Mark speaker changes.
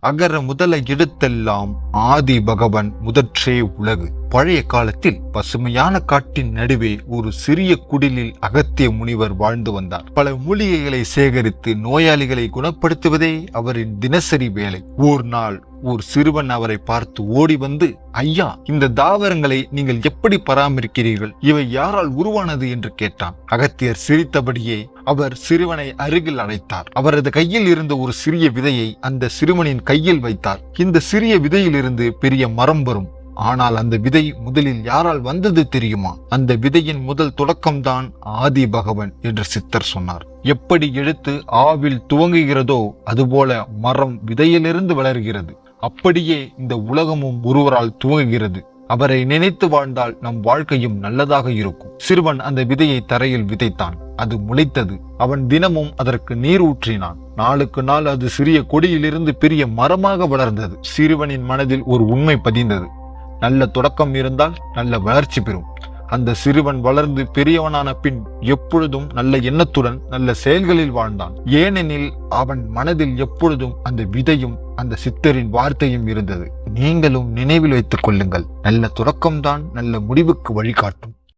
Speaker 1: அகர முதல எழுத்தெல்லாம் ஆதி பகவன் முதற்றே உலகு. பழைய காலத்தில் பசுமையான காட்டின் நடுவே ஒரு சிறிய குடிலில் அகத்திய முனிவர் வாழ்ந்து வந்தார். பல மூலிகைகளை சேகரித்து நோயாளிகளை குணப்படுத்துவதே அவரின் தினசரி வேலை. ஒரு நாள் ஒரு சிறுவன் அவரை பார்த்து ஓடி வந்து, ஐயா, இந்த தாவரங்களை நீங்கள் எப்படி பராமரிக்கிறீர்கள்? இவை யாரால் உருவானது என்று கேட்டான். அகத்தியர் சிரித்தபடியே அவர் சிறுவனை அருகில் அழைத்தார். அவரது கையில் இருந்த ஒரு சிறிய விதையை அந்த சிறுவனின் கையில் வைத்தார். இந்த சிறிய விதையிலிருந்து பெரிய மரம் வரும். ஆனால் அந்த விதை முதலில் யாரால் வந்தது தெரியுமா? அந்த விதையின் முதல் தொடக்கம்தான் ஆதி பகவன் என்று சித்தர் சொன்னார். எப்படி எழுத்து ஆவில் துவங்குகிறதோ அதுபோல மரம் விதையிலிருந்து வளர்கிறது. அப்படியே இந்த உலகமும் ஒருவரால் துவங்குகிறது. அவரை நினைத்து வாழ்ந்தால் நம் வாழ்க்கையும் நல்லதாக இருக்கும். சிறுவன் அந்த விதையை தரையில் விதைத்தான். அது முளைத்தது. அவன் தினமும் அதற்கு நீர் ஊற்றினான். நாளுக்கு நாள் அது சிறிய கொடியிலிருந்து பெரிய மரமாக வளர்ந்தது. சிறுவனின் மனதில் ஒரு உண்மை பதிந்தது. நல்ல தொடக்கம் இருந்தால் நல்ல வளர்ச்சி பெறும். அந்த சிறுவன் வளர்ந்து பெரியவனான பின் எப்பொழுதும் நல்ல எண்ணத்துடன் நல்ல செயல்களில் வாழ்ந்தான். ஏனெனில் அவன் மனதில் எப்பொழுதும் அந்த விதையும் அந்த சித்தரின் வார்த்தையும் இருந்தது. நீங்களும் நினைவில் வைத்துக் கொள்ளுங்கள், நல்ல தொடக்கம்தான் நல்ல முடிவுக்கு வழிகாட்டும்.